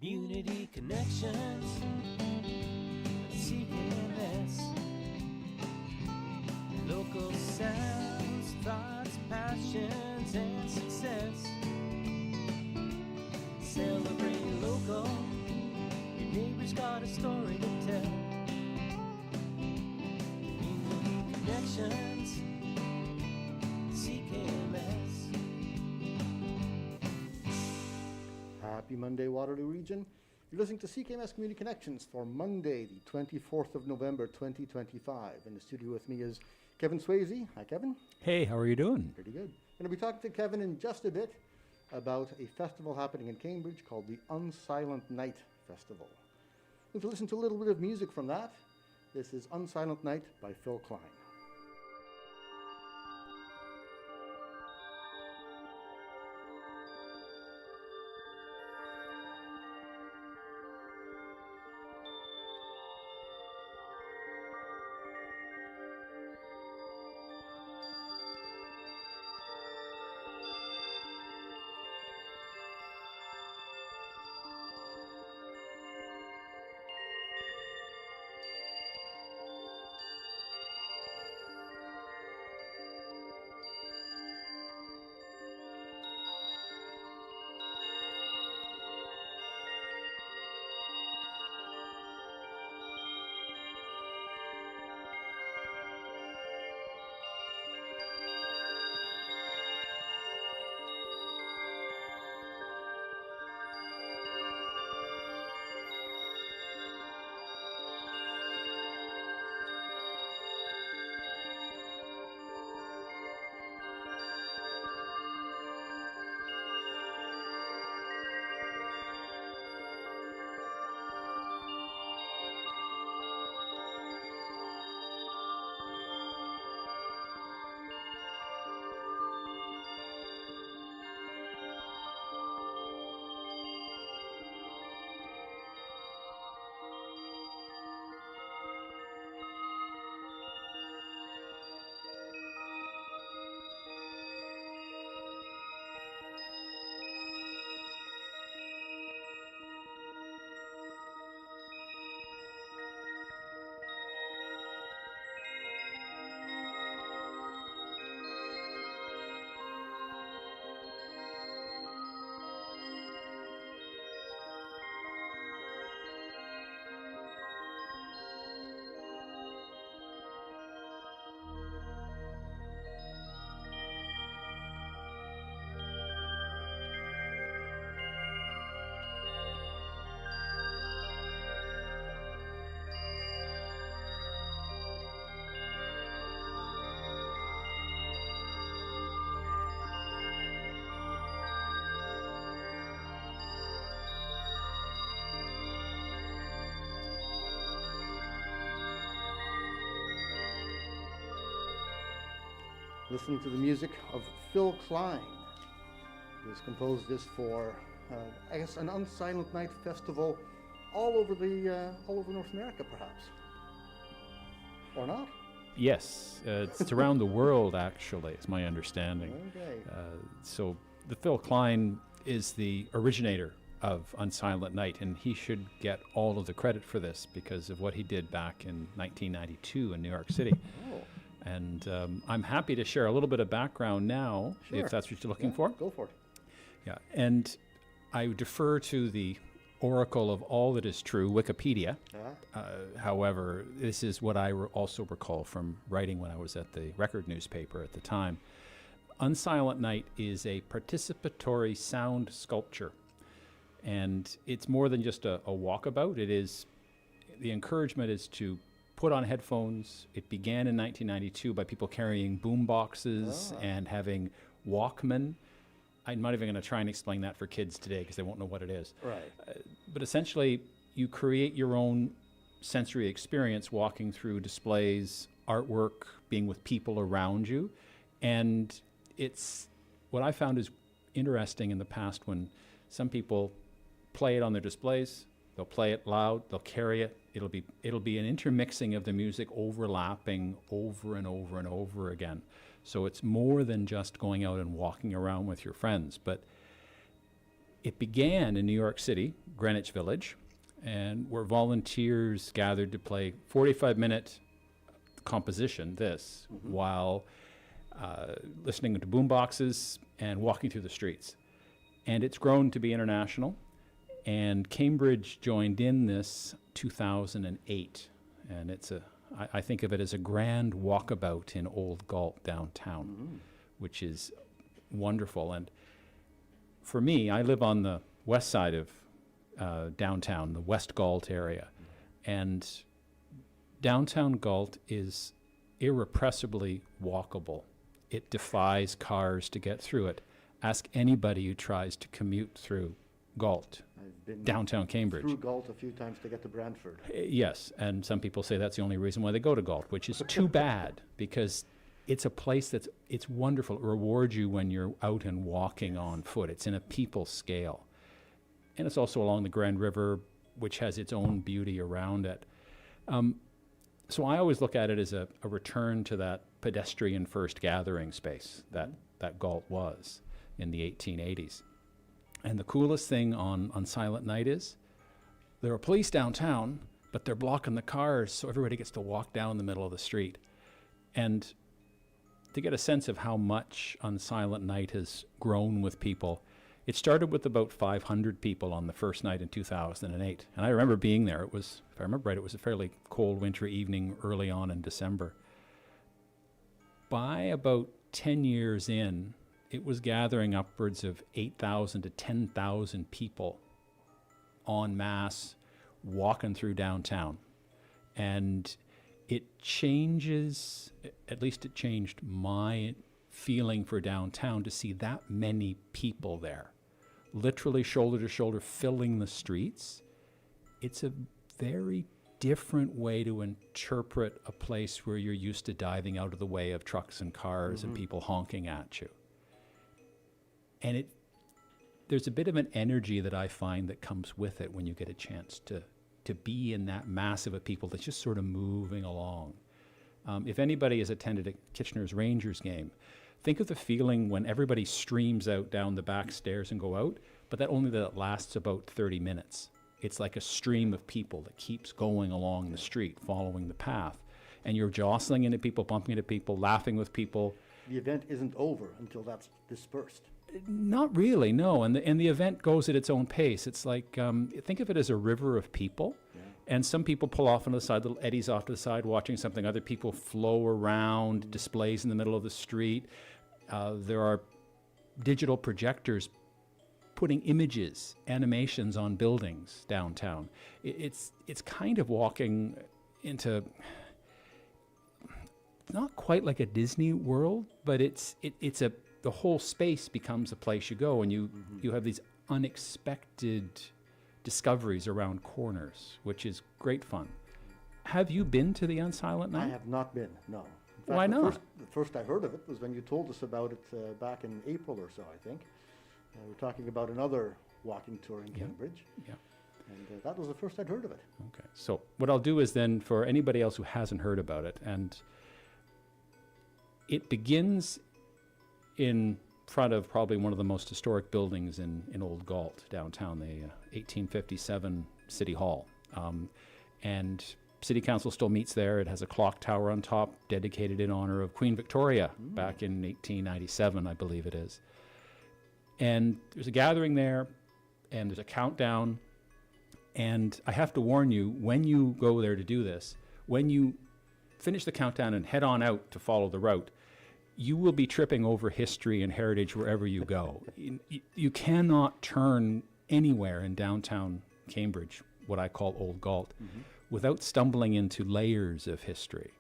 Community connections, CKMS, local sounds, thoughts, passions, and success. Celebrate local, your neighbor's got a story to tell. Community connections, CKMS. Happy Monday, Waterloo Region. You're listening to CKMS Community Connections for Monday, the 24th of November, 2025. In the studio with me is Kevin Swayze. Hi, Kevin. Hey, how are you doing? Pretty good. Going to be talking to Kevin in just a bit about a festival happening in Cambridge called the Unsilent Night Festival. If you listen to a little bit of music from that, this is Unsilent Night by Phil KIine. Listening to the music of Phil KIine, who has composed this for, I guess, an Unsilent Night festival all over North America, perhaps, or not? Yes, it's around the world, actually, it's my understanding. Okay. So the Phil KIine is the originator of Unsilent Night, and he should get all of the credit for this because of what he did back in 1992 in New York City. Oh. And I'm happy to share a little bit of background now, Sure. if that's what you're looking for. Go for it. Yeah, and I defer to the oracle of all that is true, Wikipedia. However, this is what I also recall from writing when I was at the record newspaper at the time. Unsilent Night is a participatory sound sculpture, and it's more than just a walkabout. The encouragement is to put on headphones. It began in 1992 by people carrying boom boxes and having Walkman. I'm not even going to try and explain that for kids today because they won't know what it is. Right. But essentially, you create your own sensory experience walking through displays, artwork, being with people around you. And it's what I found is interesting in the past when some people play it on their displays, they'll play it loud, they'll carry it. It'll be an intermixing of the music overlapping over and over and over again. So it's more than just going out and walking around with your friends, but It began in New York City, Greenwich Village, and where volunteers gathered to play 45-minute composition, while listening to boomboxes and walking through the streets. And it's grown to be international, and Cambridge joined in this 2008, and I think of it as a grand walkabout in Old Galt downtown, which is wonderful. And for me, I live on the west side of downtown, the West Galt area, and downtown Galt is irrepressibly walkable. It defies cars to get through it. Ask anybody who tries to commute through Galt, I've been downtown Cambridge. through Galt a few times to get to Brantford. Yes, and some people say that's the only reason why they go to Galt, which is too bad, because it's a place it's wonderful. It rewards you when you're out and walking on foot. It's in a people scale. And it's also along the Grand River, which has its own beauty around it. So I always look at it as a return to that pedestrian first gathering space that Galt was in the 1880s. And the coolest thing on Silent Night is there are police downtown, but they're blocking the cars, so everybody gets to walk down the middle of the street. And to get a sense of how much on Silent Night has grown with people, it started with about 500 people on the first night in 2008. And I remember being there. It was, if I remember right, it was a fairly cold winter evening early on in December. By about 10 years in, it was gathering upwards of 8,000 to 10,000 people en masse walking through downtown. And it changes, at least it changed my feeling for downtown to see that many people there, literally shoulder to shoulder filling the streets. It's a very different way to interpret a place where you're used to diving out of the way of trucks and cars and people honking at you. And there's a bit of an energy that I find that comes with it when you get a chance to be in that mass of a people that's just sort of moving along. If anybody has attended a Kitchener's Rangers game, think of the feeling when everybody streams out down the back stairs and go out, but that lasts about 30 minutes. It's like a stream of people that keeps going along the street, following the path. And you're jostling into people, bumping into people, laughing with people. The event isn't over until that's dispersed. Not really, no. And the event goes at its own pace. It's like, think of it as a river of people. Yeah. And some people pull off on the side, little eddies off to the side, watching something. Other people flow around, displays in the middle of the street. There are digital projectors putting images, animations on buildings downtown. It's kind of walking into, not quite like a Disney World, but the whole space becomes a place you go, and you have these unexpected discoveries around corners, which is great fun. Have you been to the Unsilent Night? I have not been, no. In fact, Why not? The first I heard of it was when you told us about it back in April or so, I think. We were talking about another walking tour in Cambridge. Yeah. And that was the first I'd heard of it. Okay. So what I'll do is then, for anybody else who hasn't heard about it, and it begins in front of probably one of the most historic buildings in Old Galt downtown, the 1857 City Hall. And City Council still meets there. It has a clock tower on top dedicated in honor of Queen Victoria back in 1897, I believe it is. And there's a gathering there, and there's a countdown. And I have to warn you, when you go there to do this, when you finish the countdown and head on out to follow the route, you will be tripping over history and heritage wherever you go. You cannot turn anywhere in downtown Cambridge, what I call Old Galt, without stumbling into layers of history.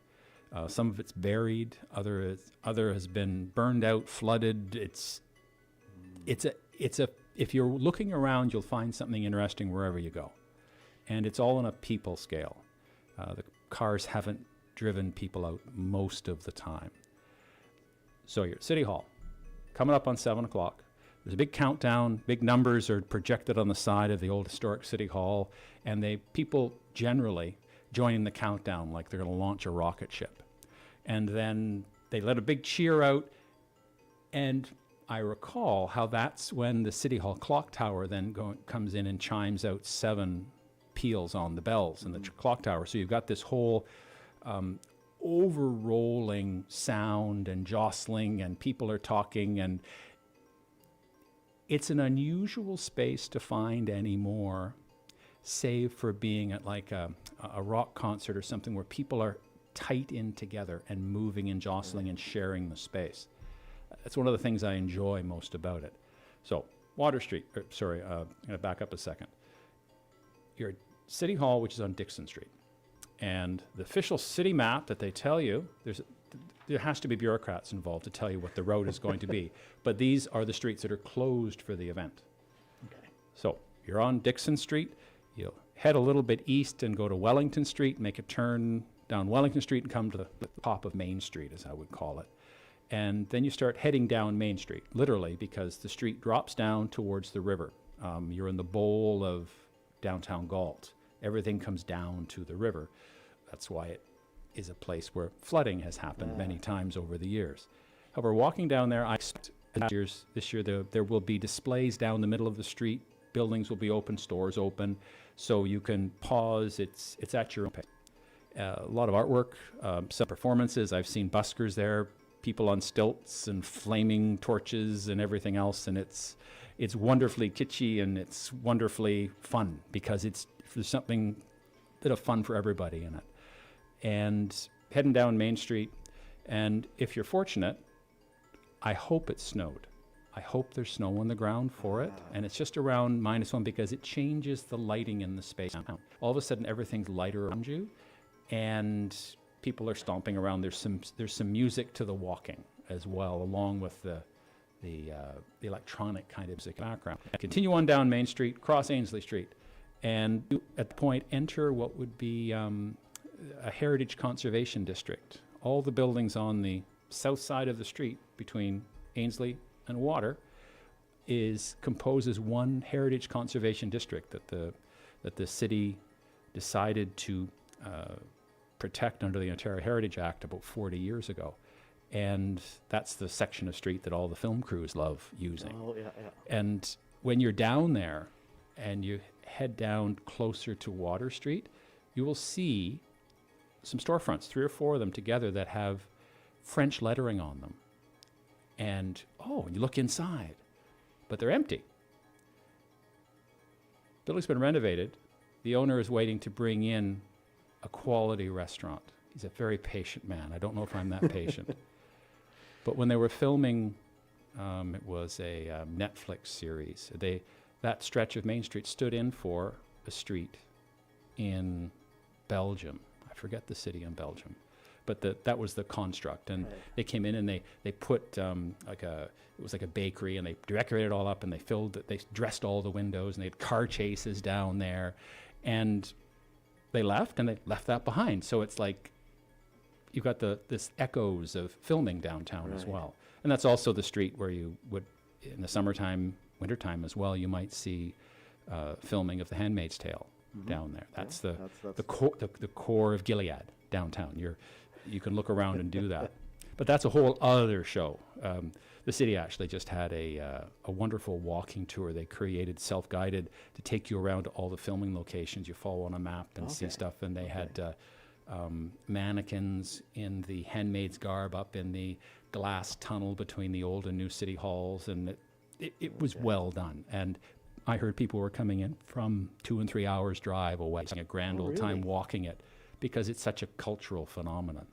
Some of it's buried, other has been burned out, flooded. If you're looking around, you'll find something interesting wherever you go. And it's all on a people scale. The cars haven't driven people out most of the time. So you're at City Hall, coming up on 7 o'clock. There's a big countdown, big numbers are projected on the side of the old historic City Hall, and people generally join in the countdown like they're going to launch a rocket ship. And then they let a big cheer out, and I recall how that's when the City Hall clock tower then comes in and chimes out 7 peals on the bells in the clock tower. So you've got this whole over-rolling sound and jostling, and people are talking, and it's an unusual space to find anymore, save for being at like a rock concert or something where people are tight in together and moving and jostling and sharing the space. That's one of the things I enjoy most about it. So, Water Street, I'm going to back up a second. You're at City Hall, which is on Dixon Street. And the official city map that they tell you, there has to be bureaucrats involved to tell you what the road is going to be. But these are the streets that are closed for the event. Okay. So, you're on Dixon Street. You'll head a little bit east and go to Wellington Street, make a turn down Wellington Street and come to the top of Main Street, as I would call it. And then you start heading down Main Street, literally, because the street drops down towards the river. You're in the bowl of downtown Galt. Everything comes down to the river. That's why it is a place where flooding has happened many times over the years. However, walking down there, I expect this year there will be displays down the middle of the street. Buildings will be open, stores open, so you can pause. It's at your own pace. A lot of artwork, some performances. I've seen buskers there, people on stilts and flaming torches and everything else, and it's wonderfully kitschy and it's wonderfully fun because there's something bit of fun for everybody in it. And heading down Main Street, and if you're fortunate, I hope it snowed. I hope there's snow on the ground for it, and it's just around -1 because it changes the lighting in the space. All of a sudden, everything's lighter around you, and people are stomping around. There's some music to the walking as well, along with the electronic kind of music background. Continue on down Main Street, cross Ainslie Street, and you, at the point, enter what would be a heritage conservation district. All the buildings on the south side of the street between Ainslie and Water composes one heritage conservation district that the city decided to protect under the Ontario Heritage Act about 40 years ago. And that's the section of street that all the film crews love using. Oh, yeah. And when you're down there and you head down closer to Water Street, you will see some storefronts, 3 or 4 of them together, that have French lettering on them. And you look inside, but they're empty. Building's been renovated. The owner is waiting to bring in a quality restaurant. He's a very patient man. I don't know if I'm that patient. But when they were filming, it was a Netflix series. That stretch of Main Street stood in for a street in Belgium. I forget the city in Belgium. But that was the construct, and they came in and they put it was like a bakery, and they decorated it all up, and they dressed all the windows, and they had car chases down there, and they left that behind. So it's like you've got this echoes of filming downtown as well, and that's also the street where you would, in the summertime, wintertime as well, you might see filming of The Handmaid's Tale down there. That's the core of Gilead downtown. You can look around and do that. But that's a whole other show. The city actually just had a wonderful walking tour. They created self-guided to take you around to all the filming locations. You follow on a map and see stuff. And they had mannequins in the handmaid's garb up in the glass tunnel between the old and new city halls. And it was well done. And I heard people were coming in from 2 and 3 hours drive away, having a grand old time walking it, because it's such a cultural phenomenon.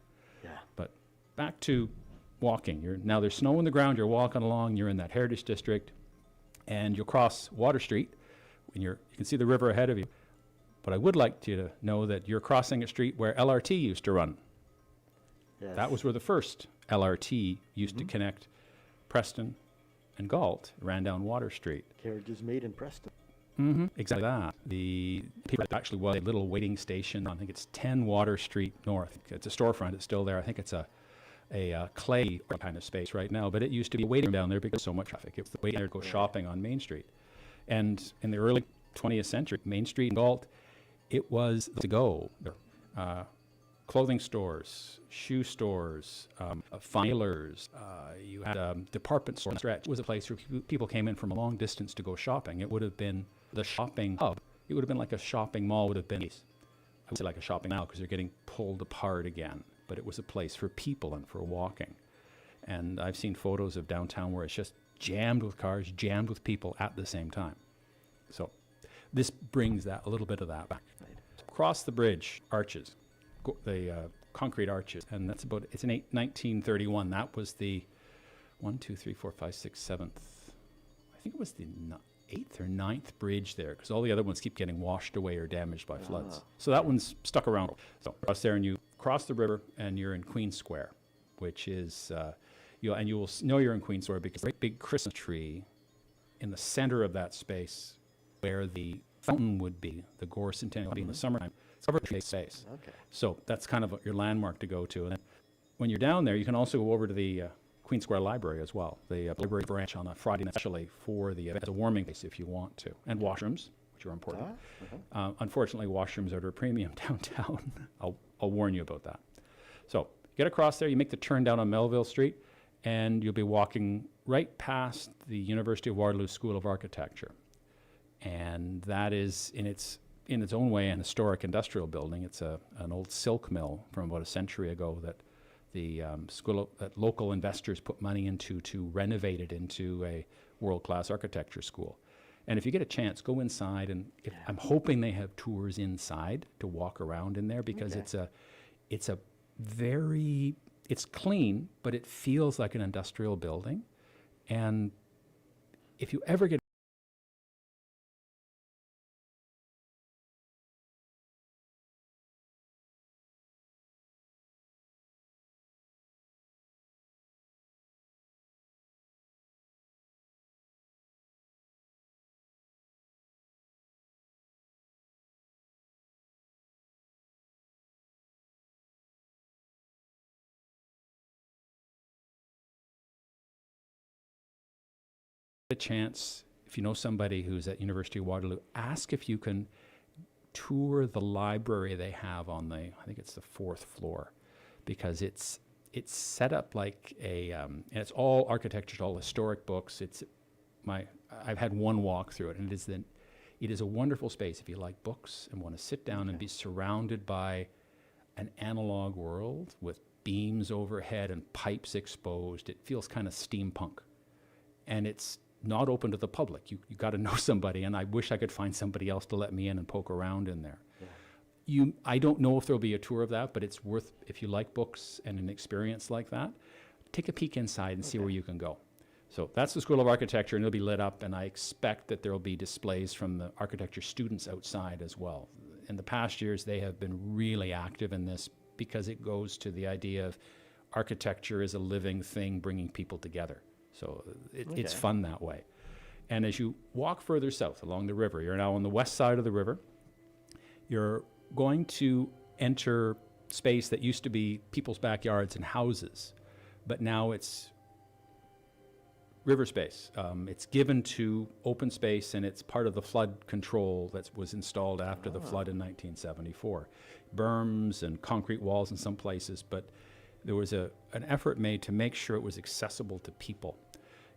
Yeah. But back to walking. Now there's snow on the ground, you're walking along, you're in that heritage district, and you'll cross Water Street, and you can see the river ahead of you. But I would like you to know that you're crossing a street where LRT used to run. Yes. That was where the first LRT used to connect Preston and Galt. It ran down Water Street. Carriages made in Preston. Exactly that. The people actually was a little waiting station. I think it's 10 Water Street North. It's a storefront. It's still there. I think it's a clay kind of space right now, but it used to be waiting down there because so much traffic. It was the way to go shopping on Main Street. And in the early 20th century, Main Street and Galt, it was to go. clothing stores, shoe stores, filers. You had a department store stretch. It was a place where people came in from a long distance to go shopping. It would have been the shopping hub. It would have been like a shopping mall would have been. I would say like a shopping mall because they're getting pulled apart again. But it was a place for people and for walking. And I've seen photos of downtown where it's just jammed with cars, jammed with people at the same time. So this brings that a little bit of that back. Right. Across the bridge, arches, the concrete arches, and that's about, it's in 1931. That was the 1, 2, 3, 4, 5, 6, 7th. I think it was the 8th or 9th bridge there, because all the other ones keep getting washed away or damaged by floods. So that one's stuck around. So across there, and you cross the river, and you're in Queen Square, which is, you will know you're in Queen Square because there's a great big Christmas tree in the center of that space where the fountain would be, the Gore Centennial would be in the summertime. It's covered in space. Okay. So that's kind of your landmark to go to. And then when you're down there, you can also go over to the Queen Square Library as well. The library branch on a Friday night, especially for the event, as a warming place if you want to. And washrooms, which are important. Unfortunately, washrooms are at a premium downtown. I'll warn you about that. So you get across there, you make the turn down on Melville Street, and you'll be walking right past the University of Waterloo School of Architecture. And that is, in its own way, an historic industrial building. It's an old silk mill from about a century ago that the that local investors put money into to renovate it into a world-class architecture school. And if you get a chance, go inside, and I'm hoping they have tours inside to walk around in there because it's clean, but it feels like an industrial building. And if you ever get a chance, if you know somebody who's at University of Waterloo, ask if you can tour the library they have on the, I think it's the 4th floor, because it's set up like a, and it's all architecture, it's all historic books. I've had one walk through it, and it is a wonderful space if you like books and want to sit down and be surrounded by an analog world with beams overhead and pipes exposed. It feels kind of steampunk, and it's not open to the public. You got to know somebody, and I wish I could find somebody else to let me in and poke around in there. Yeah. I don't know if there'll be a tour of that, but it's worth, if you like books and an experience like that, take a peek inside and see where you can go. So that's the School of Architecture, and it'll be lit up, and I expect that there'll be displays from the architecture students outside as well. In the past years, they have been really active in this because it goes to the idea of architecture is a living thing bringing people together. So it's fun that way. And as you walk further south along the river, you're now on the west side of the river, you're going to enter space that used to be people's backyards and houses, but now it's river space. It's given to open space, and it's part of the flood control that was installed after the flood in 1974. Berms and concrete walls in some places, but there was an effort made to make sure it was accessible to people.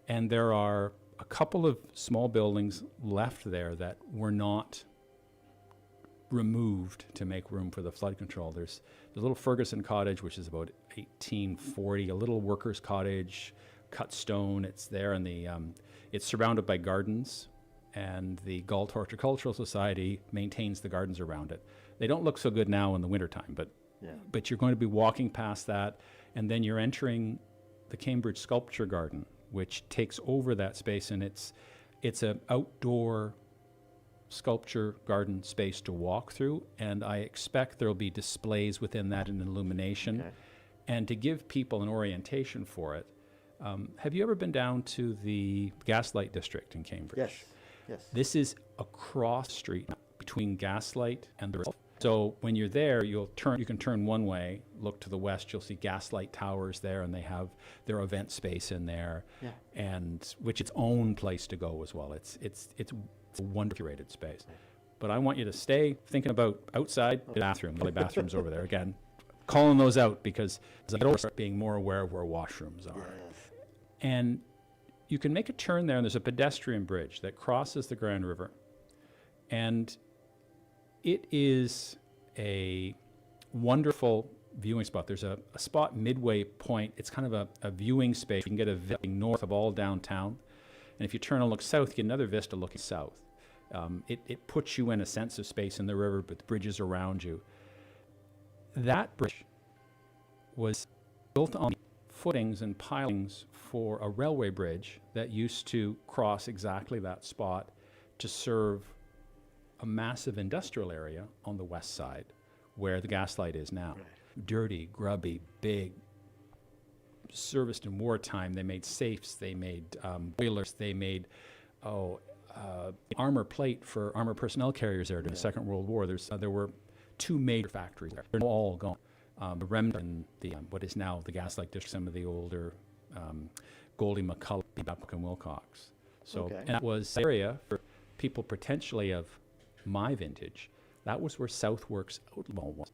And there are a couple of small buildings left there that were not removed to make room for the flood control. There's the little Ferguson cottage, which is about 1840, a little worker's cottage, cut stone. It's there, and it's surrounded by gardens, and the Galt Horticultural Society maintains the gardens around it. They don't look so good now in the wintertime, but you're going to be walking past that, and then you're entering the Cambridge Sculpture Garden, which takes over that space, and it's an outdoor sculpture garden space to walk through, and I expect there'll be displays within that and illumination, and to give people an orientation for it. Have you ever been down to the Gaslight District in Cambridge? Yes. This is across the street between Gaslight and the river. So when you're there, you can turn one way, look to the west, you'll see Gaslight Towers there, and they have their event space in there, and which its own place to go as well. It's a wonderfully curated space. But I want you to stay thinking about outside bathrooms over there. Again, calling those out because I don't start being more aware of where washrooms are. Yes. And you can make a turn there, and there's a pedestrian bridge that crosses the Grand River. And it is a wonderful viewing spot. There's a spot midway point. It's kind of a viewing space. You can get a vista north of all downtown. And if you turn and look south, you get another vista looking south. It puts you in a sense of space in the river, but the bridges around you. That bridge was built on footings and pilings for a railway bridge that used to cross exactly that spot to serve a massive industrial area on the west side where the Gaslight is now. Right. Dirty, grubby, big, serviced in wartime. They made safes, they made boilers, they made armor plate for armor personnel carriers there during the Second World War. There were 2 major factories there. They're all gone. The remnant in the what is now the Gaslight District, some of the older Goldie McCullough, Babcock and Wilcox. So, and that was area for people potentially of my vintage. That was where Southworks Outlaw was.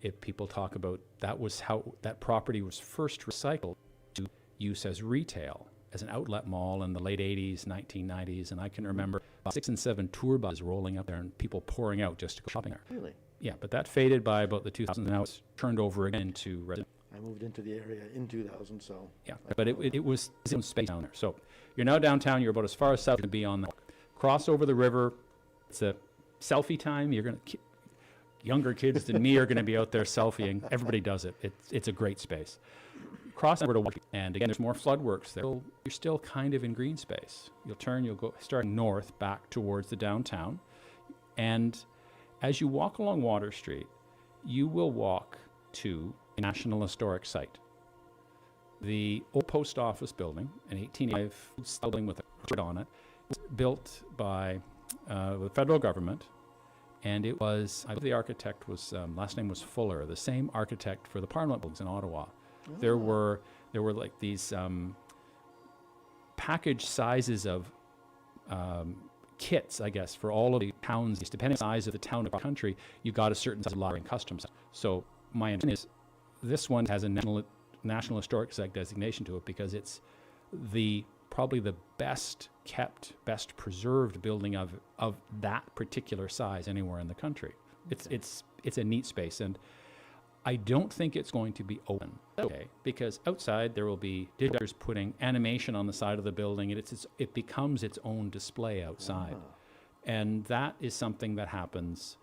If people talk about, that was how that property was first recycled to use as retail, as an outlet mall in the late 80s, 1990s. And I can remember 6 and 7 tour buses rolling up there and people pouring out just to go shopping there. Really? Yeah, but that faded by about the 2000s, and now it's turned over again into residential. I moved into the area in 2000, so. Yeah, but it was its own space down there. So you're now downtown, you're about as far as south as you can be on the cross over the river. It's a selfie time. You're going to, younger kids than me are going to be out there selfieing. Everybody does it. It's a great space. Cross over to Water, and again, there's more flood works there. You're still kind of in green space. You'll turn, you'll go starting north back towards the downtown. And as you walk along Water Street, you will walk to a National Historic Site. The old post office building, an 1885 building with a church on it, was built by the federal government, and it was, I believe the architect was, last name was Fuller, the same architect for the Parliament buildings in Ottawa. Oh. There were like these package sizes of kits, I guess, for all of the towns. Depending on the size of the town or the country, you got a certain size of library and customs. So my understanding is this one has a National Historic Site designation to it because it's probably the best kept, best preserved building of that particular size anywhere in the country. Okay. It's a neat space, and I don't think it's going to be open, okay, because outside there will be digitizers putting animation on the side of the building, and it becomes its own display outside. Ah. And that is something that happens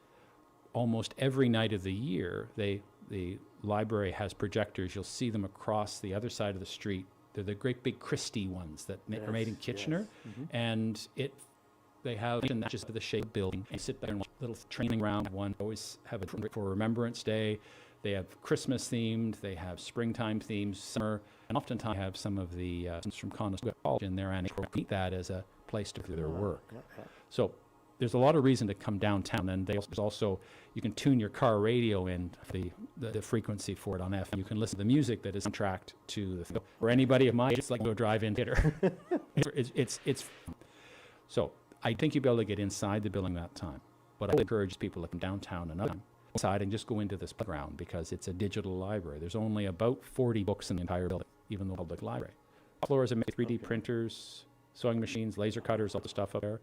almost every night of the year. The library has projectors. You'll see them across the other side of the street. They're the great big Christie ones that are made in Kitchener. Yes. Mm-hmm. And they have just the shape of the building. And you sit there and watch a little training round. One always have it for Remembrance Day. They have Christmas themed, they have springtime themes, summer, and oftentimes have some of the students from Conestoga College in there and meet that as a place to do their work. Yeah. So there's a lot of reason to come downtown, and there's also, you can tune your car radio in for the frequency for it on FM. You can listen to the music that is tracked to the film. For anybody of my age, it's like go drive-in theater. it's so I think you'll be able to get inside the building that time, but I encourage people to come downtown another time. Inside and just go into this playground because it's a digital library. There's only about 40 books in the entire building, even though public library. Floors are made 3D printers, sewing machines, laser cutters, all the stuff up there.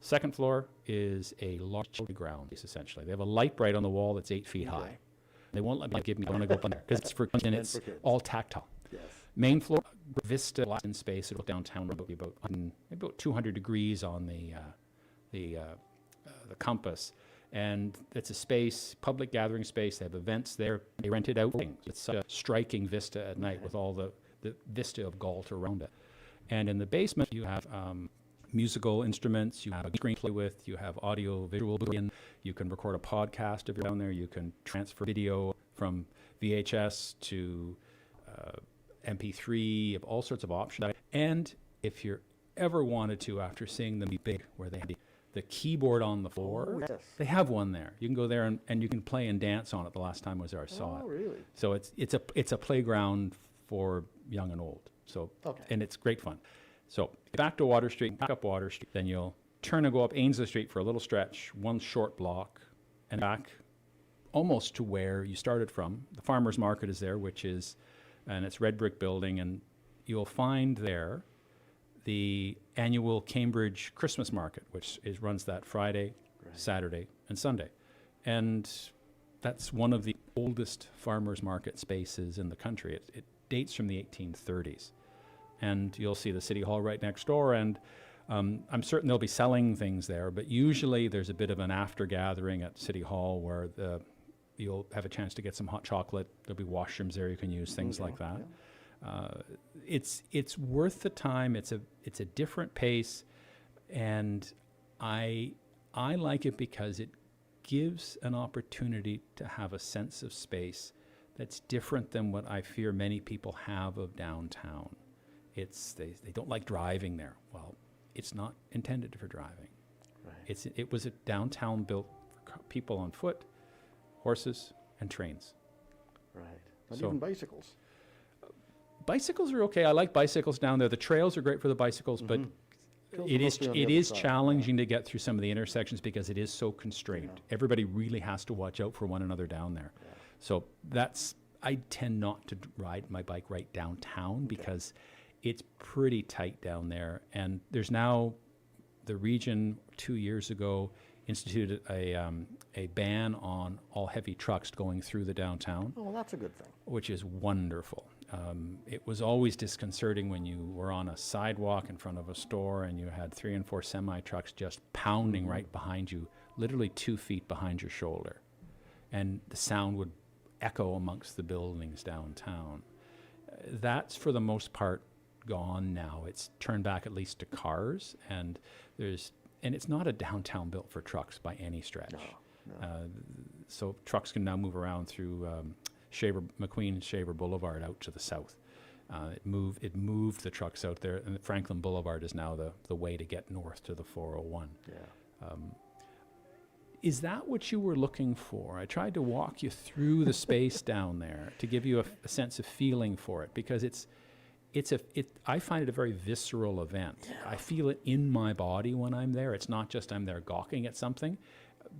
Second floor is a large playground, essentially. They have a light bright on the wall that's 8 feet high. They won't let me I want to go up in there because it's for kids and it's all tactile. Yes. Main floor, vista in space. It'll downtown about 200 degrees on the compass. And it's a space, public gathering space. They have events there. They rent it out. It's a striking vista at night with all the vista of Galt around it. And in the basement, you have musical instruments. You have a screen to play with. You have audio, visual. You can record a podcast if you're down there. You can transfer video from VHS to MP3. You have all sorts of options. And if you're ever wanted to, after seeing them be big, where they have the keyboard on the floor. Oh, yes. They have one there. You can go there and you can play and dance on it. The last time I was there, I saw it. Oh, really? So it's a playground for young and old. So and it's great fun. So back to Water Street, back up Water Street, then you'll turn and go up Ainslie Street for a little stretch, one short block, and back almost to where you started from. The farmer's market is there, and it's red brick building, and you'll find there the annual Cambridge Christmas market, which runs that Friday, Saturday, and Sunday. And that's one of the oldest farmers market spaces in the country. It dates from the 1830s. And you'll see the City Hall right next door, and I'm certain they'll be selling things there, but usually there's a bit of an after gathering at City Hall where you'll have a chance to get some hot chocolate. There'll be washrooms there you can use, things like that. Yeah. It's worth the time. It's a different pace, and I like it because it gives an opportunity to have a sense of space that's different than what I fear many people have of downtown. They don't like driving there. Well, it's not intended for driving. Right. It was a downtown built for people on foot, horses, and trains. Right. Not even bicycles. Bicycles are okay. I like bicycles down there. The trails are great for the bicycles, but it is challenging to get through some of the intersections because it is so constrained. Yeah. Everybody really has to watch out for one another down there. Yeah. So I tend not to ride my bike right downtown because it's pretty tight down there. And there's now, the region 2 years ago instituted a ban on all heavy trucks going through the downtown. Oh, well, that's a good thing. Which is wonderful. It was always disconcerting when you were on a sidewalk in front of a store and you had 3 and 4 semi-trucks just pounding right behind you, literally 2 feet behind your shoulder. And the sound would echo amongst the buildings downtown. That's for the most part gone now. It's turned back at least to cars, and it's not a downtown built for trucks by any stretch. No. So trucks can now move around through McQueen Shaver Boulevard out to the south. It moved the trucks out there, and Franklin Boulevard is now the way to get north to the 401. Yeah. Is that what you were looking for? I tried to walk you through the space down there to give you a sense of feeling for it, because I find it a very visceral event. Yeah. I feel it in my body when I'm there. It's not just I'm there gawking at something.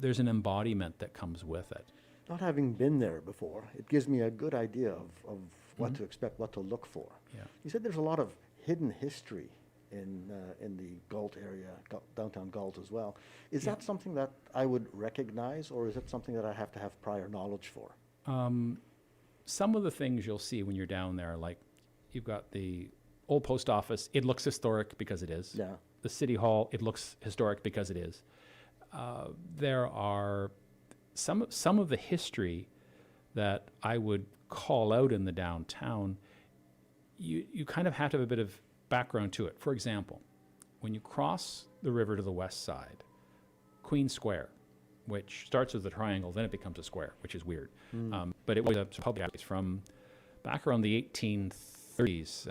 There's an embodiment that comes with it. Not having been there before, it gives me a good idea of what to expect, what to look for. Yeah. You said there's a lot of hidden history in the Galt area, downtown Galt as well. Is that something that I would recognize, or is it something that I have to have prior knowledge for? Some of the things you'll see when you're down there, like you've got the old post office. It looks historic because it is. Yeah. The City Hall, it looks historic because it is. There are some of the history that I would call out in the downtown. You kind of have to have a bit of background to it. For example, when you cross the river to the west side, Queen Square, which starts as a triangle, then it becomes a square, which is weird. But it was a public place from back around the 1830s.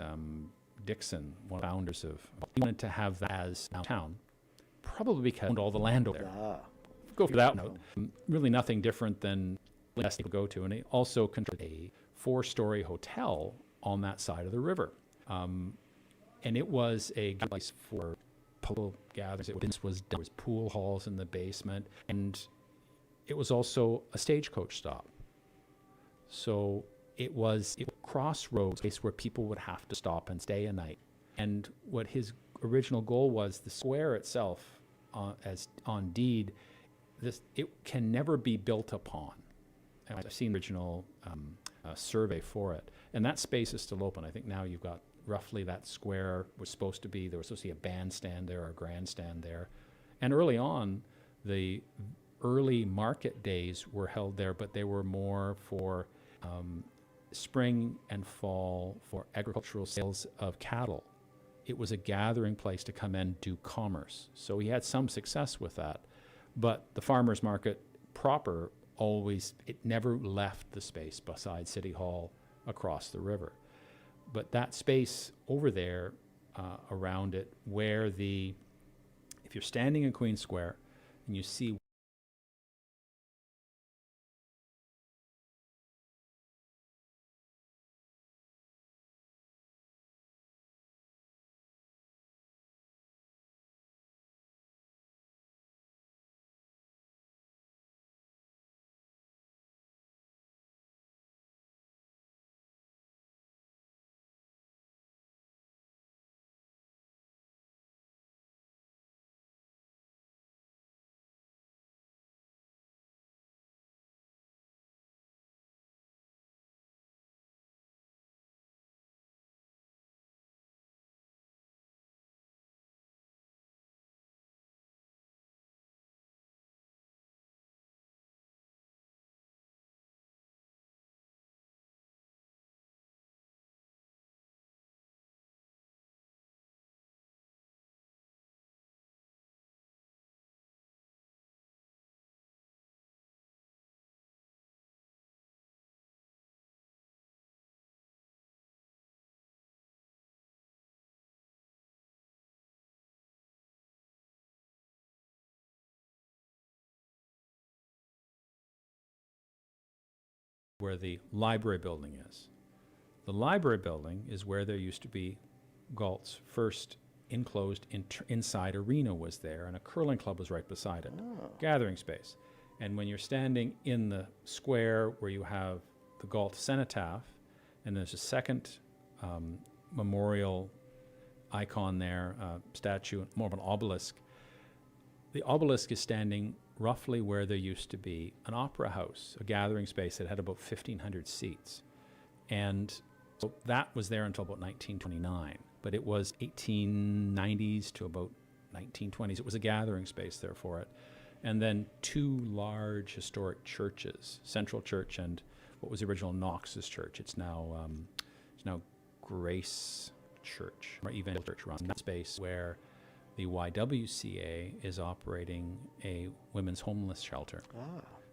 Dixon, one of the founders he wanted to have that as downtown, probably because he owned all the land over there. Go for that note. Really nothing different than people go to. And he also controlled a 4-story hotel on that side of the river. And it was a place for pool gatherings. There was pool halls in the basement, and it was also a stagecoach stop. So it was a crossroads place where people would have to stop and stay a night. And what his original goal was, the square itself, as on deed, it can never be built upon. And I've seen the original survey for it, and that space is still open. I think now you've got roughly that square there was supposed to be a bandstand there or a grandstand there. And early on, the early market days were held there, but they were more for spring and fall for agricultural sales of cattle. It was a gathering place to come and do commerce. So he had some success with that. But the farmer's market proper it never left the space beside City Hall across the river. But that space over there around it, where if you're standing in Queen Square and you see where the library building is. The library building is where there used to be Galt's first enclosed inside arena was there, and a curling club was right beside it. Gathering space. And when you're standing in the square where you have the Galt cenotaph, and there's a second memorial icon there, statue, more of an obelisk. The obelisk is standing roughly where there used to be an opera house, a gathering space that had about 1,500 seats. And so that was there until about 1929, but it was 1890s to about 1920s. It was a gathering space there for it. And then two large historic churches, Central Church and what was the original Knox's Church. It's now Grace Church, or even Church runs that space where the YWCA is operating a women's homeless shelter.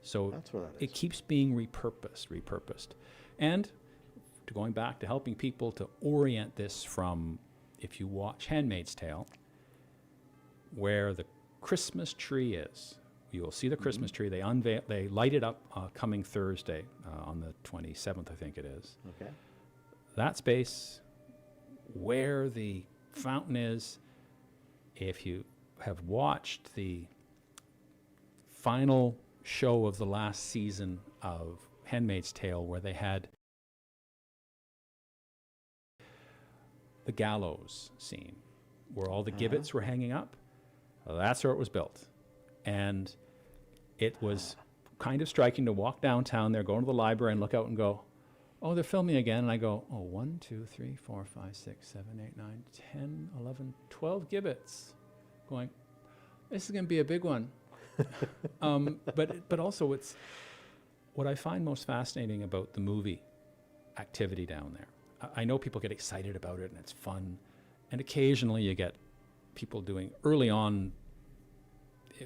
So that's where that is. It keeps being repurposed. And going back to helping people to orient this from, if you watch Handmaid's Tale, where the Christmas tree is, you will see the Christmas tree. They light it up coming Thursday on the 27th, I think it is. Okay. That space where the fountain is, if you have watched the final show of the last season of Handmaid's Tale, where they had the gallows scene, where all the gibbets were hanging up, that's where it was built. And it was kind of striking to walk downtown there, go into the library and look out and go, oh, they're filming again. And I go, oh, 1, 2, 3, 4, 5, 6, 7, 8, 9, 10, 11, 12 gibbets. Going, this is going to be a big one. But also it's what I find most fascinating about the movie activity down there. I know people get excited about it and it's fun. And occasionally you get people doing early on.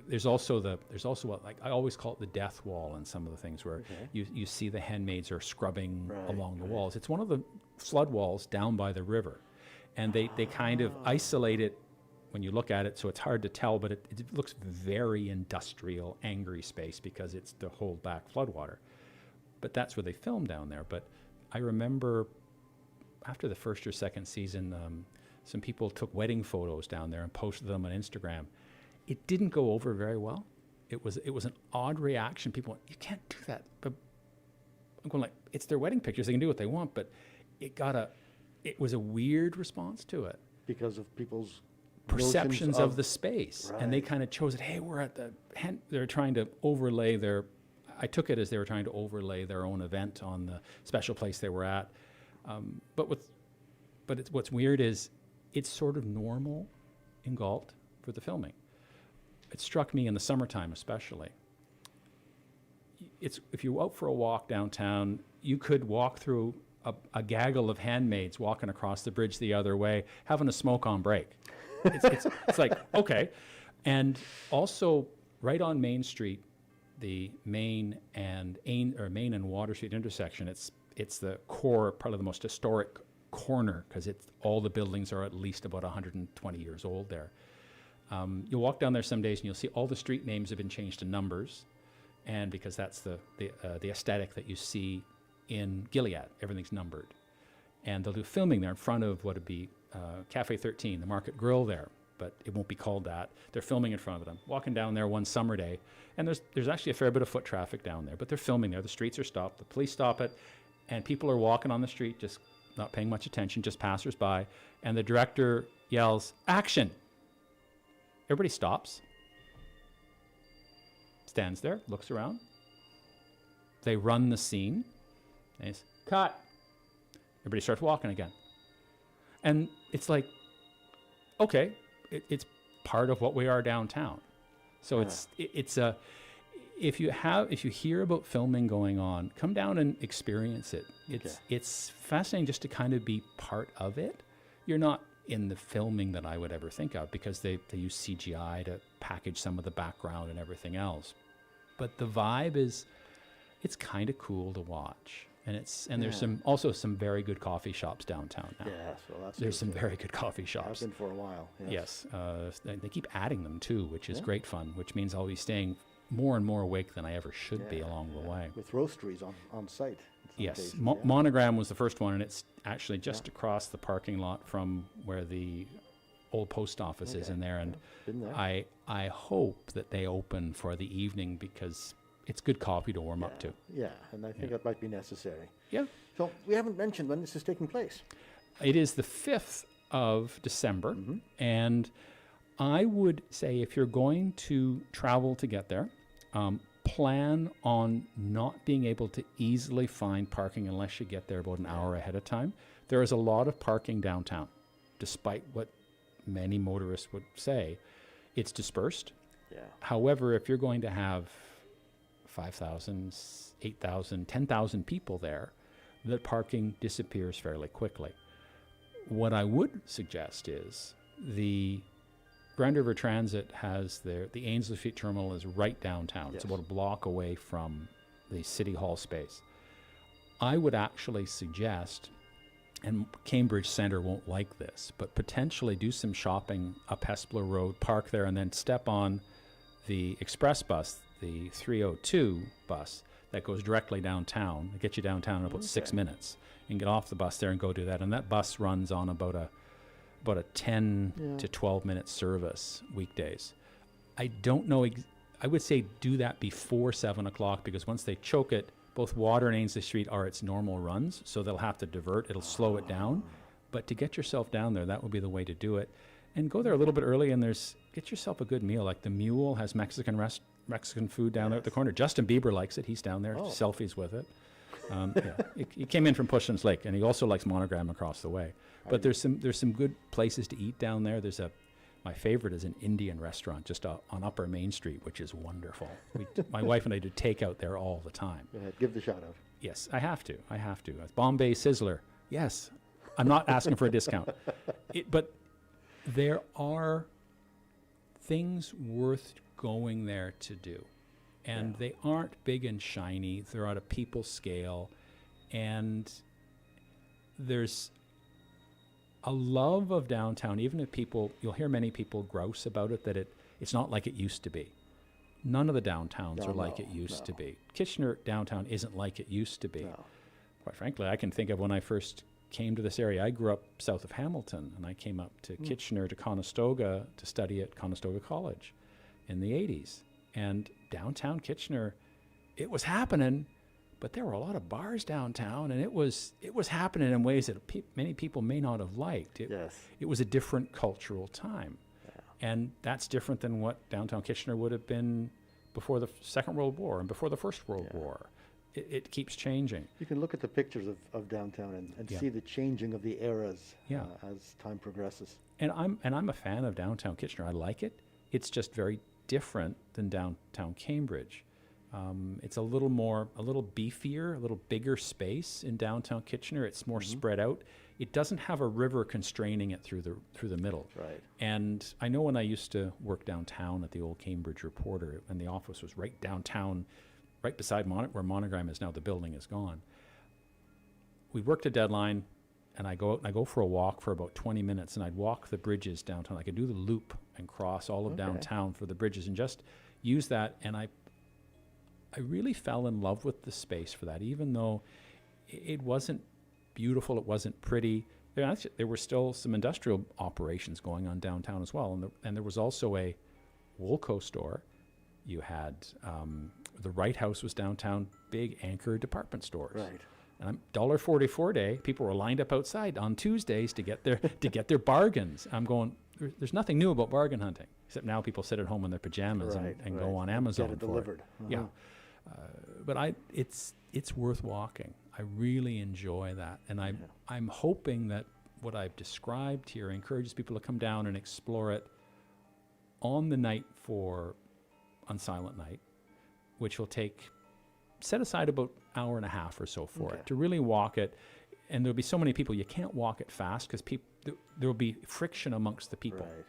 There's also what, like, I always call it the death wall in some of the things where you see the handmaids are scrubbing along the walls. It's one of the flood walls down by the river. And they kind of isolate it when you look at it, so it's hard to tell, but it looks very industrial, angry space because it's to hold back floodwater. But that's where they film down there. But I remember after the first or second season, some people took wedding photos down there and posted them on Instagram. It didn't go over very well. It was an odd reaction. People went, you can't do that. But I'm going like, it's their wedding pictures. They can do what they want. But it was a weird response to it. Because of people's perceptions of the space. And they kind of chose it. Hey, we're at they're trying to overlay I took it as they were trying to overlay their own event on the special place they were at. What's weird is it's sort of normal in Galt for the filming. It struck me in the summertime especially. If you're out for a walk downtown, you could walk through a gaggle of handmaids walking across the bridge the other way, having a smoke on break. It's like, okay. And also right on Main Street, the Main and Water Street intersection, it's the core, probably the most historic corner, because all the buildings are at least about 120 years old there. You'll walk down there some days and you'll see all the street names have been changed to numbers, and because that's the aesthetic that you see in Gilead, everything's numbered. And they'll do filming there in front of what would be Cafe 13, the Market Grill there, but it won't be called that. They're filming in front of it. I'm walking down there one summer day, and there's actually a fair bit of foot traffic down there, but they're filming there. The streets are stopped, the police stop it, and people are walking on the street just not paying much attention, just passersby, and the director yells, "Action!" Everybody stops, stands there, looks around. They run the scene. They say, "Cut!" Everybody starts walking again. And it's like, okay, it's part of what we are downtown. So if you hear about filming going on, come down and experience it. It's fascinating just to kind of be part of it. You're not in the filming that I would ever think of, because they use CGI to package some of the background and everything else. But the vibe it's kind of cool to watch. And there's also some very good coffee shops downtown now. There's some very good coffee shops. Have been for a while. Yes. They keep adding them too, which is great fun, which means I'll be staying more and more awake than I ever should be along the way. With roasteries on site. in some Yes, cases, Monogram was the first one, and it's actually just across the parking lot from where the old post office is in there. And Been there. I hope that they open for the evening because it's good coffee to warm up to. Yeah, and I think that might be necessary. Yeah. So we haven't mentioned when this is taking place. It is the 5th of December, and I would say if you're going to travel to get there, plan on not being able to easily find parking unless you get there about an hour ahead of time. There is a lot of parking downtown, despite what many motorists would say. It's dispersed. Yeah. However, if you're going to have 5,000, 8,000, 10,000 people there, the parking disappears fairly quickly. What I would suggest is the Grand River Transit has the Ainslie Street Terminal is right downtown. It's about a block away from the City Hall space. I would actually suggest, and Cambridge Centre won't like this, but potentially do some shopping up Hespeler Road, park there, and then step on the express bus, the 302 bus that goes directly downtown. It gets you downtown in about 6 minutes. You can get off the bus there and go do that. And that bus runs on about a 10 to 12 minute service weekdays. I don't know. I would say do that before 7 o'clock because once they choke it, both Water and Ainslie Street are its normal runs, so they'll have to divert. It'll slow it down. But to get yourself down there, that would be the way to do it. And go there a little bit early and get yourself a good meal. Like the Mule has Mexican food down there at the corner. Justin Bieber likes it. He's down there, selfies with it. He came in from Pushlands Lake, and he also likes Monogram across the way. But there's some good places to eat down there. My favorite is an Indian restaurant just on Upper Main Street, which is wonderful. My wife and I do takeout there all the time. Go ahead, give the shout out. Yes, I have to. It's Bombay Sizzler. Yes, I'm not asking for a discount. But there are things worth going there to do. And they aren't big and shiny. They're at a people scale. And there's a love of downtown, even if you'll hear many people grouse about it, that it's not like it used to be. None of the downtowns are like it used to be. Kitchener downtown isn't like it used to be. No. Quite frankly, I can think of when I first came to this area. I grew up south of Hamilton, and I came up to Kitchener, to Conestoga, to study at Conestoga College in the 80s. And downtown Kitchener, it was happening, but there were a lot of bars downtown, and it was happening in ways that many people may not have liked. It was a different cultural time. And that's different than what downtown Kitchener would have been before the Second World War and before the First World War. It keeps changing. You can look at the pictures of downtown and see the changing of the eras as time progresses. And I'm a fan of downtown Kitchener. I like it. It's just very different than downtown Cambridge. It's a little beefier, a little bigger space in downtown Kitchener. It's more spread out. It doesn't have a river constraining it through the middle. Right. And I know when I used to work downtown at the old Cambridge Reporter, and the office was right downtown, right beside where Monogram is now. The building is gone. We worked a deadline, and I go out and I go for a walk for about 20 minutes, and I'd walk the bridges downtown. I could do the loop and cross all of downtown for the bridges and just use that. And I really fell in love with the space for that, even though it wasn't beautiful, it wasn't pretty. There were still some industrial operations going on downtown as well, and there was also a Woolco store. You had the Wright House was downtown, big anchor department stores. Right. And $1.44 day, people were lined up outside on Tuesdays to get their bargains. I'm going, there's nothing new about bargain hunting, except now people sit at home in their pajamas and go on Amazon get it for delivered. it. Yeah. But it's worth walking. I really enjoy that. And I'm hoping that what I've described here encourages people to come down and explore it on the night on Silent Night, which will set aside about an hour and a half or so for it to really walk it. And there'll be so many people, you can't walk it fast because there will be friction amongst the people. Right.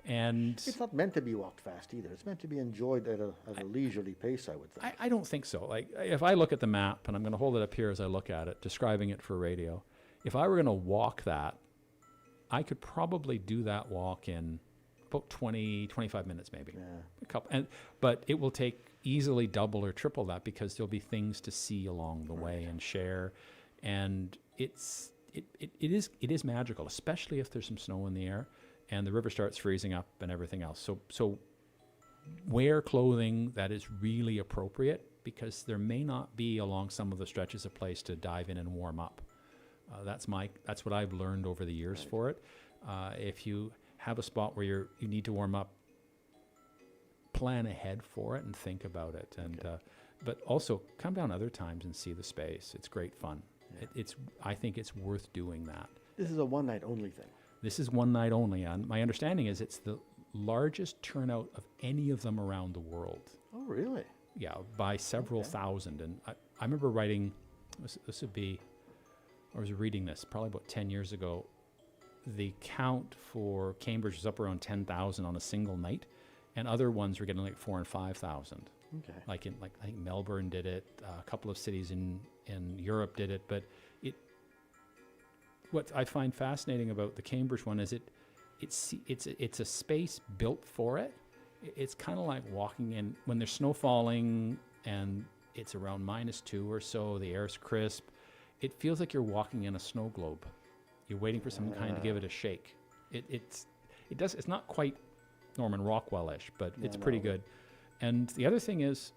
And it's not meant to be walked fast either. It's meant to be enjoyed at a leisurely pace, I would think. I don't think so. Like, if I look at the map, and I'm going to hold it up here as I look at it, describing it for radio, if I were going to walk that, I could probably do that walk in about 20, 25 minutes maybe. Yeah. But it will take easily double or triple that because there'll be things to see along the way and share. And it is magical, especially if there's some snow in the air and the river starts freezing up and everything else. So wear clothing that is really appropriate, because there may not be along some of the stretches a place to dive in and warm up. That's what I've learned over the years for it. If you have a spot where you need to warm up, plan ahead for it and think about it. And but also come down other times and see the space. It's great fun. Yeah. I think it's worth doing that. This is a one night only thing. This is one night only. And my understanding is it's the largest turnout of any of them around the world. Oh, really? Yeah, by several thousand. And I remember writing, this would be, I was reading this probably about 10 years ago. The count for Cambridge was up around 10,000 on a single night, and other ones were getting like 4,000 and 5,000. Okay. Like I think Melbourne did it, a couple of cities in Europe did it, but what I find fascinating about the Cambridge one is it's a space built for it. It's kind of like walking in when there's snow falling and it's around -2 or so, the air's crisp. It feels like you're walking in a snow globe. You're waiting for some kind to give it a shake. It's not quite Norman Rockwell-ish, but it's pretty good. And the other thing is,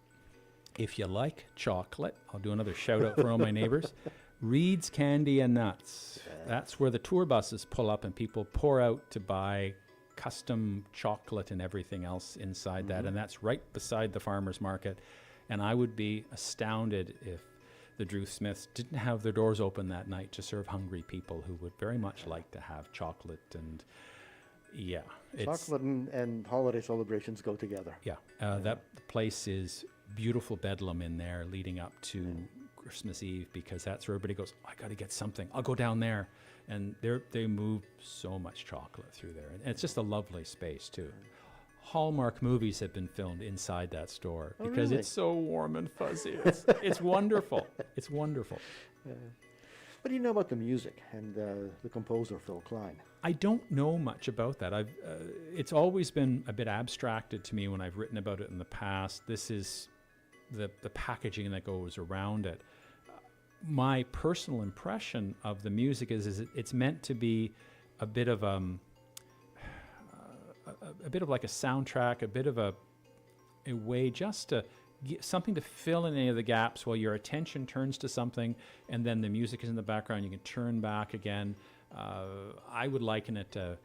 if you like chocolate, I'll do another shout out for all my neighbors. Reed's Candy and Nuts. That's where the tour buses pull up and people pour out to buy custom chocolate and everything else inside that. And that's right beside the farmer's market. And I would be astounded if the Drew Smiths didn't have their doors open that night to serve hungry people who would very much like to have chocolate. And chocolate and holiday celebrations go together. Yeah, that place is beautiful bedlam in there leading up to Christmas Eve, because that's where everybody goes, I got to get something. I'll go down there. And they move so much chocolate through there. And it's just a lovely space, too. Hallmark movies have been filmed inside that store because it's so warm and fuzzy. It's wonderful. It's wonderful. What do you know about the music and the composer, Phil KIine? I don't know much about that. It's always been a bit abstracted to me when I've written about it in the past. This is the packaging that goes around it. My personal impression of the music is it's meant to be a bit of like a soundtrack, a bit of a way just to get something to fill in any of the gaps while your attention turns to something, and then the music is in the background. You can turn back again. I would liken it to,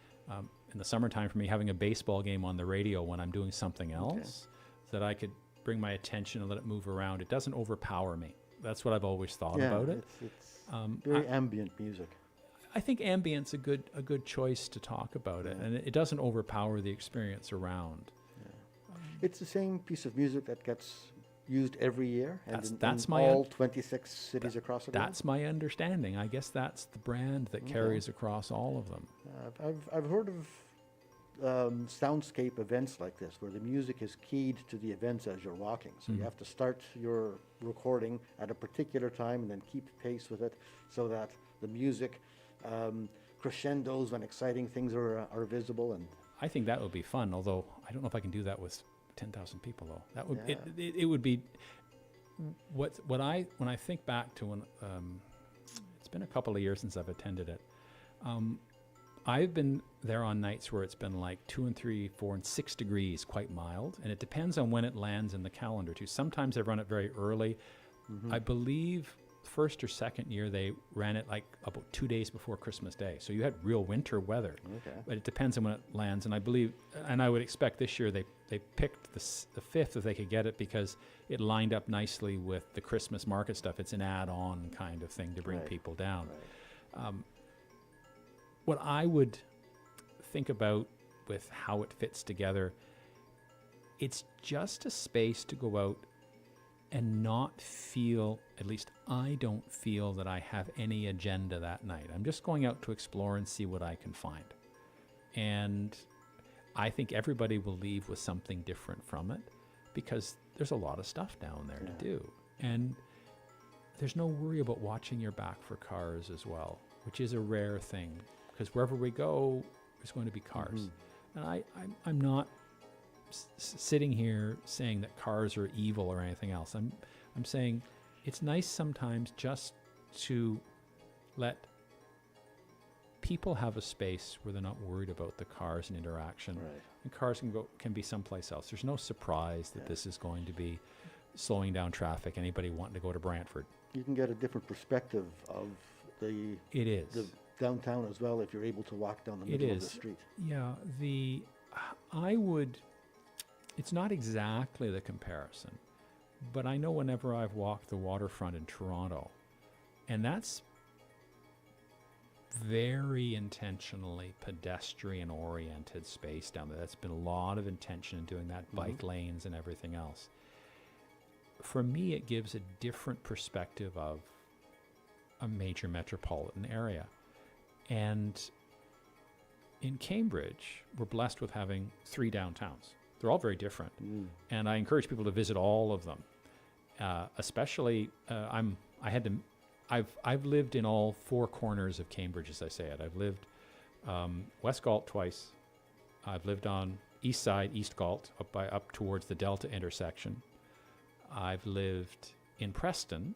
in the summertime for me, having a baseball game on the radio when I'm doing something else, so that I could bring my attention and let it move around. It doesn't overpower me. That's what I've always thought about it. It's very ambient music. I think ambient's a good choice to talk about it, and it doesn't overpower the experience around. Yeah. It's the same piece of music that gets used every year, and that's in my all 26 cities across the world. That's my understanding. I guess that's the brand that carries across all of them. I've heard of soundscape events like this, where the music is keyed to the events as you're walking. So you have to start your recording at a particular time and then keep pace with it, so that the music crescendos when exciting things are visible. And I think that would be fun, although I don't know if I can do that with 10,000 people though. That would it would be when I think back to when it's been a couple of years since I've attended it. I've been there on nights where it's been like 2 and 3, 4 and 6 degrees, quite mild, and it depends on when it lands in the calendar too. Sometimes they run it very early. I believe first or second year they ran it like about 2 days before Christmas Day, so you had real winter weather. But it depends on when it lands, and I believe, and I would expect this year they picked the 5th if they could get it, because it lined up nicely with the Christmas market stuff. It's an add-on kind of thing to bring people down. What I would think about with how it fits together, it's just a space to go out and not feel, at least I don't feel, that I have any agenda that night. I'm just going out to explore and see what I can find. And I think everybody will leave with something different from it, because there's a lot of stuff down there to do. And there's no worry about watching your back for cars as well, which is a rare thing, because wherever we go, there's going to be cars. And I'm not sitting here saying that cars are evil or anything else. I'm saying it's nice sometimes just to let people have a space where they're not worried about the cars and interaction. Right. And cars can be someplace else. There's no surprise that this is going to be slowing down traffic. Anybody wanting to go to Brantford. You can get a different perspective of the downtown as well if you're able to walk down the middle of the street. Yeah, it's not exactly the comparison, but I know whenever I've walked the waterfront in Toronto, and that's very intentionally pedestrian-oriented space down there. That's been a lot of intention in doing that, bike lanes and everything else. For me, it gives a different perspective of a major metropolitan area. And in Cambridge, we're blessed with having 3 downtowns. They're all very different. And I encourage people to visit all of them. Especially, I've lived in all 4 corners of Cambridge, as I say it. I've lived West Galt twice. I've lived on east side, East Galt, up towards the Delta intersection. I've lived in Preston,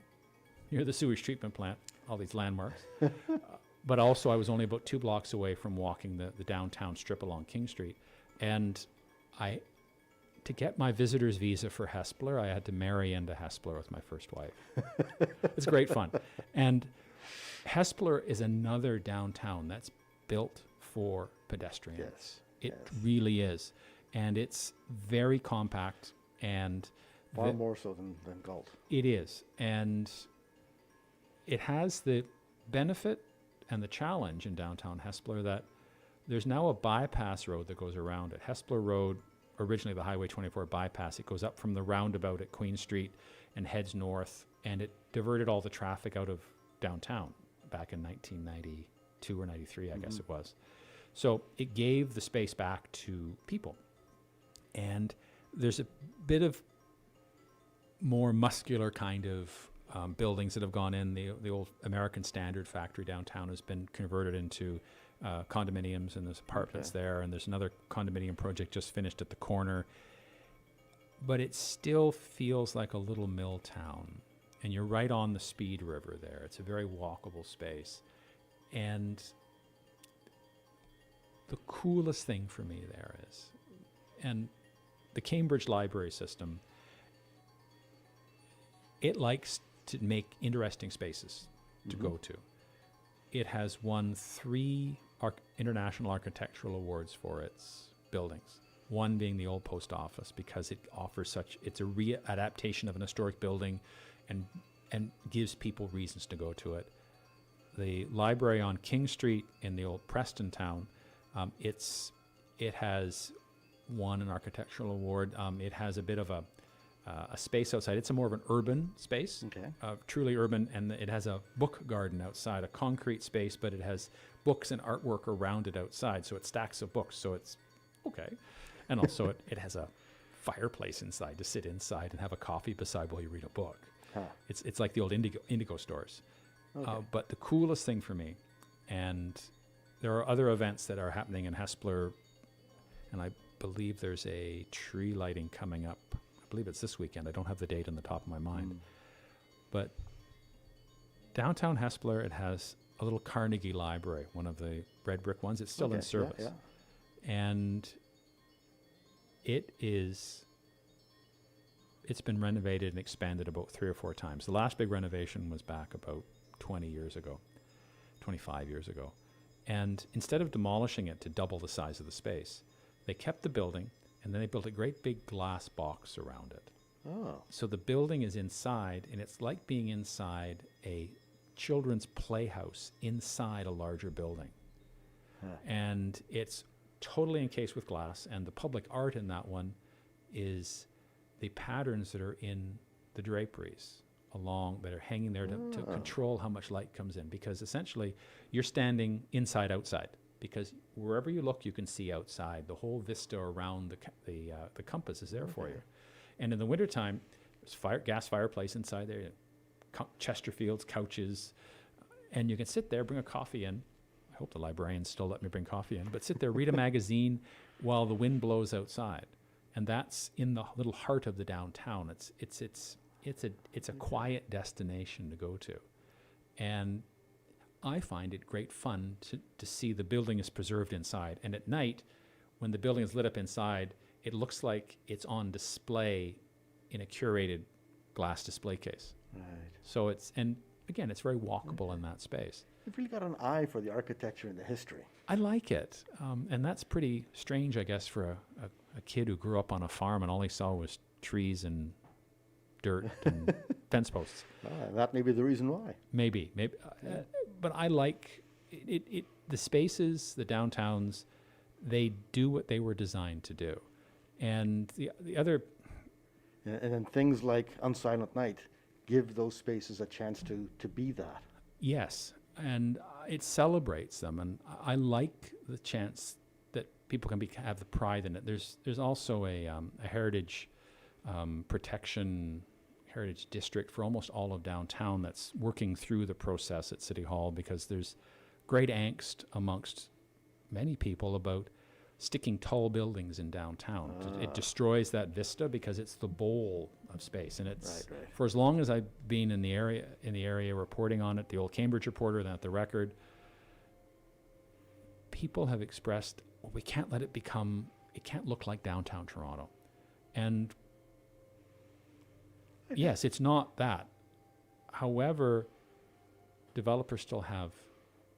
near the sewage treatment plant, all these landmarks. But also I was only about 2 blocks away from walking the downtown strip along King Street. And to get my visitor's visa for Hespeler, I had to marry into Hespeler with my first wife. It's great fun. And Hespeler is another downtown that's built for pedestrians. It really is. And it's very compact and far more so than Galt. It is. And it has the benefit and the challenge in downtown Hespeler that there's now a bypass road that goes around it. Hespeler Road, originally the Highway 24 bypass, it goes up from the roundabout at Queen Street and heads north, and it diverted all the traffic out of downtown back in 1992 or 93, I guess it was. So it gave the space back to people. And there's a bit of more muscular kind of buildings that have gone in. The old American Standard factory downtown has been converted into condominiums, and there's apartments there, and there's another condominium project just finished at the corner. But it still feels like a little mill town, and you're right on the Speed River there. It's a very walkable space. And the coolest thing for me there is, and the Cambridge library system, it likes to make interesting spaces to go to. It has won 3 international architectural awards for its buildings. One being the old post office, because it offers it's a re-adaptation of an historic building and gives people reasons to go to it. The library on King Street in the old Preston town, it has won an architectural award. It has a bit of a space outside. It's a more of an urban space, truly urban, and it has a book garden outside, a concrete space, but it has books and artwork around it outside, so it's stacks of books, so it's okay. And also it has a fireplace inside to sit inside and have a coffee beside while you read a book. It's like the old Indigo stores. But the coolest thing for me, and there are other events that are happening in Hespeler, and I believe there's a tree lighting coming up. I believe it's this weekend. I don't have the date on the top of my mind. But downtown Hespeler, it has a little Carnegie Library, one of the red brick ones. It's still in service. And it's been renovated and expanded about 3 or 4 times. The last big renovation was back about 25 years ago. And instead of demolishing it to double the size of the space, they kept the building, and then they built a great big glass box around it. So the building is inside, and it's like being inside a children's playhouse inside a larger building. And it's totally encased with glass, and the public art in that one is the patterns that are in the draperies that are hanging there to control how much light comes in, because essentially you're standing inside outside, because wherever you look you can see outside. The whole vista around the compass is there for you. And in the wintertime, there's gas fireplace inside there, Chesterfields, couches, and you can sit there, bring a coffee in. I hope the librarians still let me bring coffee in, but sit there, read a magazine while the wind blows outside. and that's in the little heart of the downtown. It's a quiet destination to go to, and I find it great fun to see the building is preserved inside. And at night, when the building is lit up inside, it looks like it's on display in a curated glass display case. Right. So and again, it's very walkable in that space. You've really got an eye for the architecture and the history. I like it. And that's pretty strange, I guess, for a kid who grew up on a farm and all he saw was trees and dirt and fence posts. That may be the reason why. Maybe. But I like it. The spaces, the downtowns, they do what they were designed to do. And the other... And then things like Unsilent Night give those spaces a chance to be that. Yes, and it celebrates them, and I like the chance that people can have the pride in it. There's also a heritage protection heritage district for almost all of downtown that's working through the process at City Hall, because there's great angst amongst many people about sticking tall buildings in downtown. It destroys that vista because it's the bowl of space, and it's Right. for as long as I've been in the area reporting on it, the old Cambridge Reporter, then at the Record, people have expressed, well, we can't let it can't look like downtown Toronto. And yes, it's not that. However, developers still have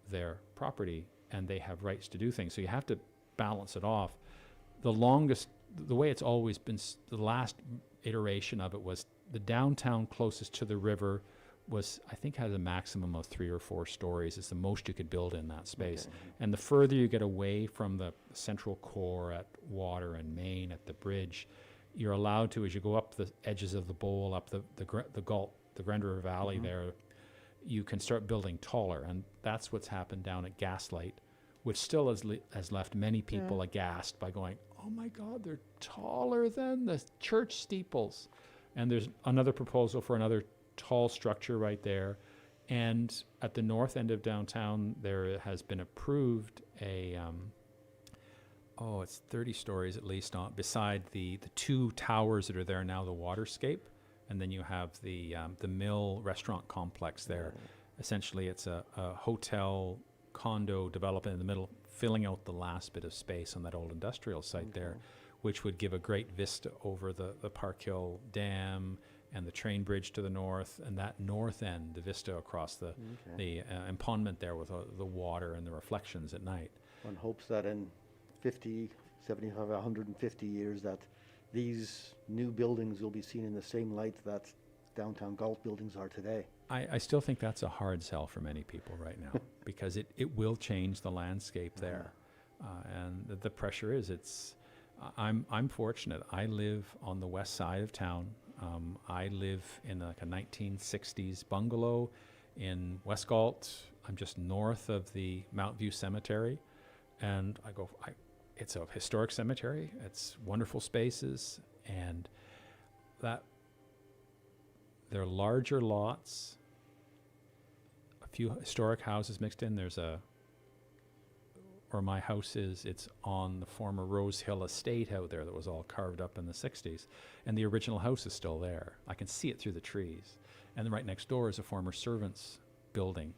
their property and they have rights to do things. So you have to balance it off. The way it's always been, the last iteration of it was the downtown closest to the river was, I think, has a maximum of 3 or 4 stories. It's the most you could build in that space. Okay. And the further you get away from the central core at Water and Main, at the bridge, you're allowed to, as you go up the edges of the bowl, up the Grand River Valley there, you can start building taller. And that's what's happened down at Gaslight, which still has left many people aghast by going, oh my God, they're taller than the church steeples. And there's another proposal for another tall structure right there. And at the north end of downtown, there has been approved it's 30 stories at least, beside the 2 towers that are there now, the Waterscape. And then you have the Mill restaurant complex there. Essentially, it's a hotel condo development in the middle, filling out the last bit of space on that old industrial site there, which would give a great vista over the Park Hill Dam and the train bridge to the north, and that north end, the vista across the impoundment there with the water and the reflections at night. One hopes that in 50, 75, 150 years that these new buildings will be seen in the same light that downtown golf buildings are today. I still think that's a hard sell for many people right now because it will change the landscape there. And the pressure is I'm fortunate. I live on the west side of town. I live in like a 1960s bungalow in West Galt. I'm just north of the Mount View Cemetery. And it's a historic cemetery. It's wonderful spaces. And that they're larger lots, a few historic houses mixed in. Where my house is, it's on the former Rose Hill estate out there that was all carved up in the 60s. And the original house is still there. I can see it through the trees. And then right next door is a former servants' building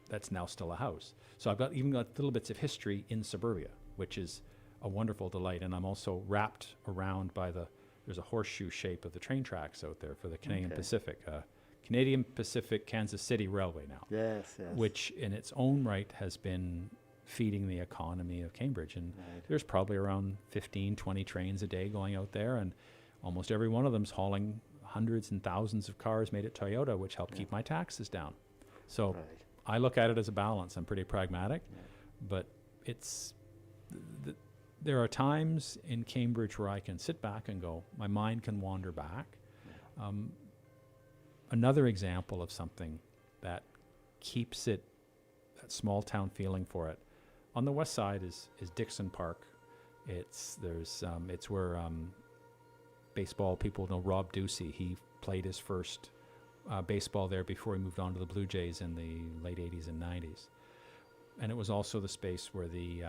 that's now still a house. So I've got little bits of history in suburbia, which is a wonderful delight. And I'm also wrapped around by there's a horseshoe shape of the train tracks out there for the Canadian Pacific. Canadian Pacific Kansas City Railway now. Yes. Which in its own right has been feeding the economy of Cambridge. And there's probably around 15, 20 trains a day going out there, and almost every one of them's hauling hundreds and thousands of cars made at Toyota, which help keep my taxes down. So I look at it as a balance. I'm pretty pragmatic, but there are times in Cambridge where I can sit back and go, my mind can wander back. Another example of something that keeps that small town feeling for it. On the west side is Dixon Park. It's where baseball people know Rob Ducey. He played his first baseball there before he moved on to the Blue Jays in the late 80s and 90s. And it was also the space where the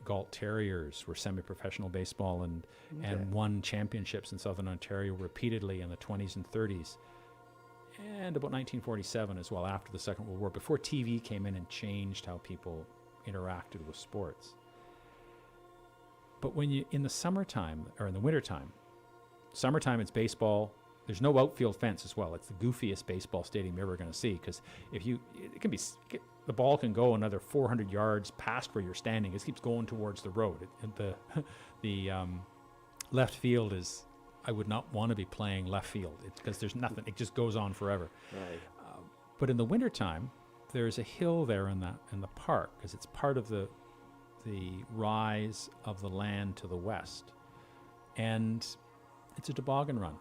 Galt Terriers were semi-professional baseball and won championships in Southern Ontario repeatedly in the 20s and 30s. And about 1947 as well, after the Second World War, before TV came in and changed how people interacted with sports. But when you, in the summertime, or in the wintertime, summertime it's baseball. There's no outfield fence as well. It's the goofiest baseball stadium you're ever going to see, because if you, it can be, the ball can go another 400 yards past where you're standing. It keeps going towards the road. The left field is, I would not want to be playing left field because there's nothing. It just goes on forever. Right. But in the wintertime, there's a hill there in the park, because it's part of the rise of the land to the west, and it's a toboggan run.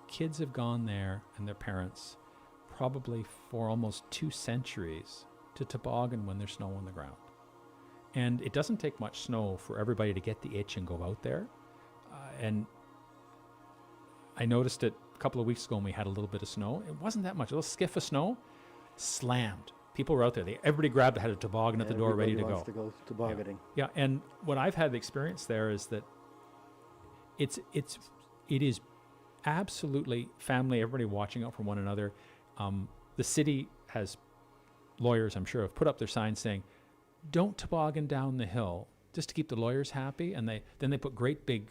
Kids have gone there, and their parents, probably for almost 2 centuries, to toboggan when there's snow on the ground. And it doesn't take much snow for everybody to get the itch and go out there. And I noticed it a couple of weeks ago when we had a little bit of snow. It wasn't that much, a little skiff of snow, slammed. People were out there. Everybody grabbed, had a toboggan at the door, ready to go. Wants to go tobogganing. Yeah, and what I've had the experience there is that it is absolutely family, everybody watching out for one another. The city has lawyers, I'm sure, have put up their signs saying, don't toboggan down the hill, just to keep the lawyers happy. And then they put great big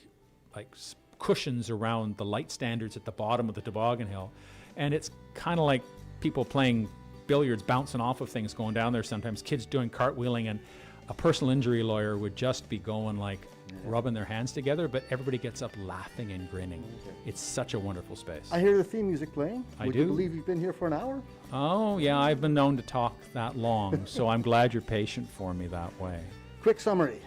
cushions around the light standards at the bottom of the toboggan hill. And it's kind of like people playing billiards, bouncing off of things going down there sometimes, kids doing cartwheeling, and a personal injury lawyer would just be going rubbing their hands together, but everybody gets up laughing and grinning. Okay. It's such a wonderful space. I hear the theme music playing. Would you believe you've been here for an hour? Oh, yeah, I've been known to talk that long, so I'm glad you're patient for me that way. Quick summary.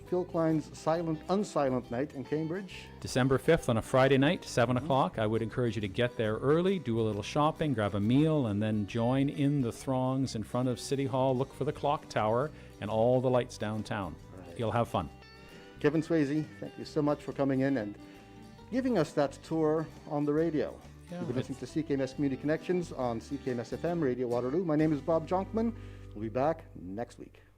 Phil Kleine's Unsilent Night in Cambridge. December 5th on a Friday night, 7 o'clock. I would encourage you to get there early, do a little shopping, grab a meal, and then join in the throngs in front of City Hall. Look for the clock tower and all the lights downtown. Right. You'll have fun. Kevin Swayze, thank you so much for coming in and giving us that tour on the radio. Yeah, You've been listening to CKMS Community Connections on CKMS FM, Radio Waterloo. My name is Bob Jonkman. We'll be back next week.